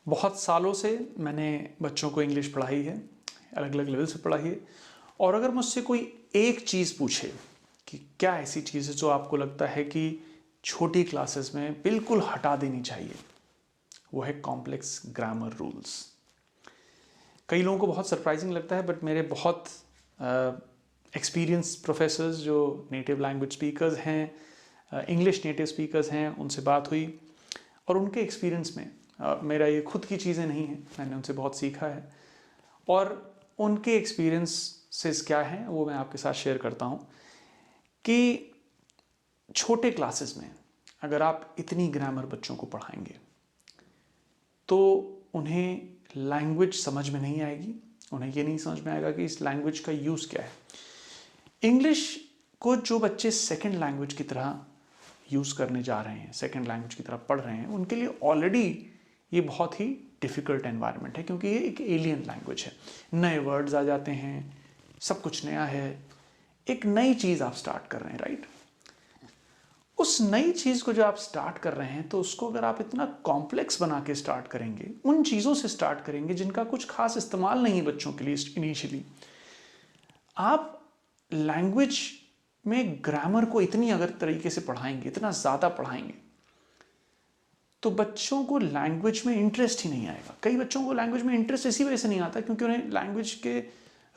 बहुत सालों से मैंने बच्चों को इंग्लिश पढ़ाई है, अलग अलग लेवल से पढ़ाई है। और अगर मुझसे कोई एक चीज़ पूछे कि क्या ऐसी चीज़ है जो आपको लगता है कि छोटी क्लासेस में बिल्कुल हटा देनी चाहिए, वो है कॉम्प्लेक्स ग्रामर रूल्स। कई लोगों को बहुत सरप्राइजिंग लगता है, बट मेरे बहुत एक्सपीरियंस प्रोफेसर्स जो नेटिव लैंग्वेज स्पीकर्स हैं, इंग्लिश नेटिव स्पीकर्स हैं, उनसे बात हुई और उनके एक्सपीरियंस में मेरा ये खुद की चीज़ें नहीं हैं, मैंने उनसे बहुत सीखा है और उनके एक्सपीरियंसेस क्या हैं वो मैं आपके साथ शेयर करता हूँ कि छोटे क्लासेस में अगर आप इतनी ग्रामर बच्चों को पढ़ाएंगे तो उन्हें लैंग्वेज समझ में नहीं आएगी, उन्हें ये नहीं समझ में आएगा कि इस लैंग्वेज का यूज़ क्या है। इंग्लिश को जो बच्चे सेकंड लैंग्वेज की तरह यूज़ करने जा रहे हैं, सेकंड लैंग्वेज की तरह पढ़ रहे हैं, उनके लिए ऑलरेडी ये बहुत ही डिफ़िकल्ट एनवायरनमेंट है, क्योंकि ये एक एलियन लैंग्वेज है। नए वर्ड्स आ जाते हैं, सब कुछ नया है, एक नई चीज़ आप स्टार्ट कर रहे हैं, राइट। उस नई चीज़ को जो आप स्टार्ट कर रहे हैं तो उसको अगर आप इतना कॉम्प्लेक्स बना के स्टार्ट करेंगे, उन चीज़ों से स्टार्ट करेंगे जिनका कुछ खास इस्तेमाल नहीं है बच्चों के लिए इनिशियली, आप लैंग्वेज में ग्रामर को इतनी अगर तरीके से पढ़ाएंगे, इतना ज़्यादा पढ़ाएंगे, तो बच्चों को लैंग्वेज में इंटरेस्ट ही नहीं आएगा। कई बच्चों को लैंग्वेज में इंटरेस्ट इसी वजह से नहीं आता क्योंकि उन्हें लैंग्वेज के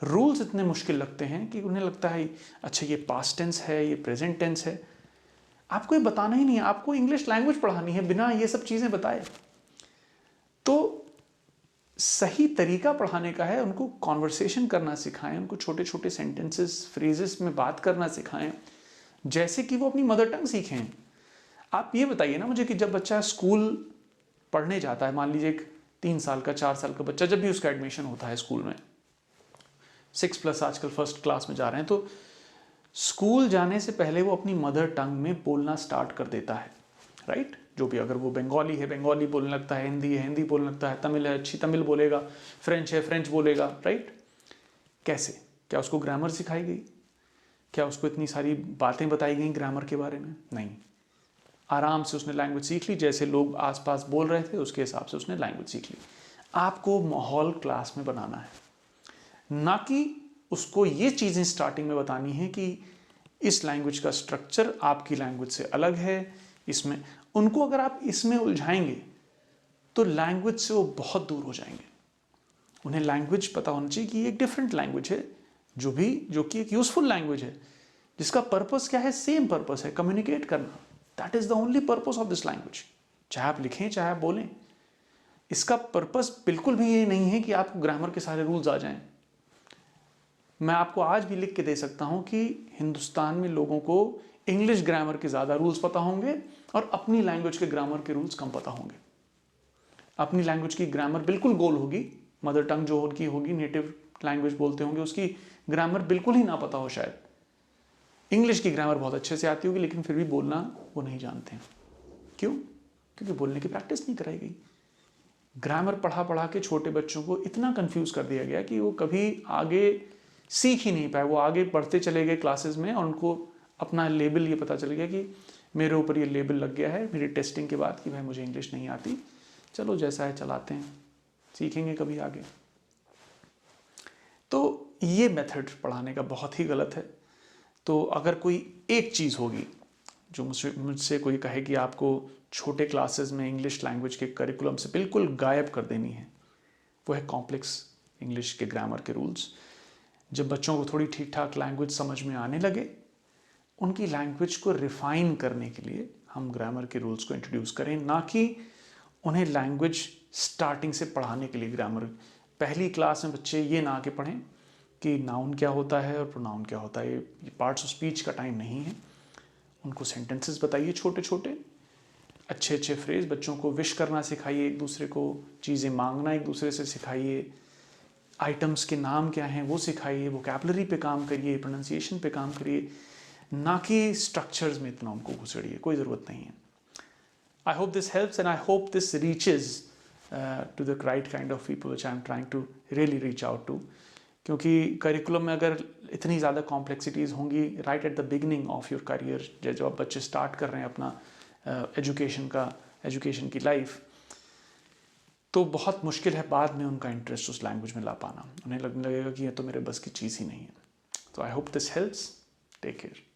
रूल्स इतने मुश्किल लगते हैं कि उन्हें लगता है अच्छा ये पास्ट टेंस है, ये प्रेजेंट टेंस है। आपको ये बताना ही नहीं है, आपको इंग्लिश लैंग्वेज पढ़ानी है बिना ये सब चीज़ें बताए। तो सही तरीका पढ़ाने का है, उनको कॉन्वर्सेशन करना सिखाएं, उनको छोटे छोटे सेंटेंसेस फ्रेजेस में बात करना सिखाएं, जैसे कि वो अपनी मदर टंग सीखें। आप ये बताइए ना मुझे कि जब बच्चा स्कूल पढ़ने जाता है, मान लीजिए एक 3 साल का 4 साल का बच्चा, जब भी उसका एडमिशन होता है स्कूल में, 6+ आजकल फर्स्ट क्लास में जा रहे हैं, तो स्कूल जाने से पहले वो अपनी मदर टंग में बोलना स्टार्ट कर देता है, राइट। जो भी, अगर वो बंगाली है बंगाली बोलने लगता है, हिंदी है हिंदी बोलने लगता है, तमिल है अच्छी तमिल बोलेगा, फ्रेंच है फ्रेंच बोलेगा, राइट। कैसे? क्या उसको ग्रामर सिखाई गई? क्या उसको इतनी सारी बातें बताई गई ग्रामर के बारे में? नहीं। आराम से उसने लैंग्वेज सीख ली, जैसे लोग आसपास बोल रहे थे उसके हिसाब से उसने लैंग्वेज सीख ली। आपको माहौल क्लास में बनाना है, ना कि उसको ये चीज़ें स्टार्टिंग में बतानी है कि इस लैंग्वेज का स्ट्रक्चर आपकी लैंग्वेज से अलग है। इसमें उनको अगर आप इसमें उलझाएंगे तो लैंग्वेज से वो बहुत दूर हो जाएंगे। उन्हें लैंग्वेज पता होना चाहिए कि ये एक डिफरेंट लैंग्वेज है, जो कि एक यूजफुल लैंग्वेज है, जिसका पर्पस क्या है? सेम पर्पस है, कम्युनिकेट करना। That is the only purpose of this language. चाहे आप लिखें चाहे आप बोलें, इसका पर्पस बिल्कुल भी ये नहीं है कि आपको ग्रामर के सारे रूल्स आ जाएं। मैं आपको आज भी लिख के दे सकता हूं कि हिंदुस्तान में लोगों को इंग्लिश ग्रामर के ज़्यादा रूल्स पता होंगे और अपनी लैंग्वेज के ग्रामर के रूल्स कम पता होंगे। अपनी लैंग्वेज की ग्रामर बिल्कुल गोल होगी, मदर टंग जो उनकी होगी, नेटिव लैंग्वेज बोलते होंगे, उसकी ग्रामर बिल्कुल ही ना पता हो शायद। इंग्लिश की ग्रामर बहुत अच्छे से आती होगी लेकिन फिर भी बोलना वो नहीं जानते हैं। क्यों? क्योंकि बोलने की प्रैक्टिस नहीं कराई गई। ग्रामर पढ़ा पढ़ा के छोटे बच्चों को इतना कंफ्यूज कर दिया गया कि वो कभी आगे सीख ही नहीं पाए। वो आगे बढ़ते चले गए क्लासेस में और उनको अपना लेबल ये पता चल गया कि मेरे ऊपर ये लेबल लग गया है मेरी टेस्टिंग के बाद कि भाई मुझे इंग्लिश नहीं आती, चलो जैसा है चलाते हैं, सीखेंगे कभी आगे। तो ये मेथड पढ़ाने का बहुत ही गलत है। तो अगर कोई एक चीज़ होगी जो मुझसे कोई कहे कि आपको छोटे क्लासेस में इंग्लिश लैंग्वेज के करिकुलम से बिल्कुल गायब कर देनी है, वो है कॉम्प्लेक्स इंग्लिश के ग्रामर के रूल्स। जब बच्चों को थोड़ी ठीक ठाक लैंग्वेज समझ में आने लगे, उनकी लैंग्वेज को रिफाइन करने के लिए हम ग्रामर के रूल्स को इंट्रोड्यूस करें, ना कि उन्हें लैंग्वेज स्टार्टिंग से पढ़ाने के लिए। ग्रामर पहली क्लास में बच्चे ये ना आके पढ़ें कि नाउन क्या होता है और प्रोनाउन क्या होता है। ये पार्ट्स ऑफ स्पीच का टाइम नहीं है। उनको सेंटेंसेस बताइए छोटे छोटे, अच्छे अच्छे फ्रेज। बच्चों को विश करना सिखाइए, एक दूसरे को चीज़ें मांगना एक दूसरे से सिखाइए, आइटम्स के नाम क्या हैं वो सिखाइए, वोकैबुलरी पे काम करिए, प्रोनाउंसिएशन पे काम करिए, ना कि स्ट्रक्चर्स में इतना उनको घुसड़िए, कोई ज़रूरत नहीं है। I hope this helps and I hope this reaches to the right kind of people which I am trying to really reach out to. क्योंकि करिकुलम में अगर इतनी ज़्यादा कॉम्प्लेक्सिटीज़ होंगी right at the beginning of your career, जब आप बच्चे start कर रहे हैं अपना एजुकेशन की लाइफ, तो बहुत मुश्किल है बाद में उनका इंटरेस्ट उस लैंग्वेज में ला पाना। उन्हें लगने लगेगा कि ये तो मेरे बस की चीज़ ही नहीं है। तो I hope this helps. Take care.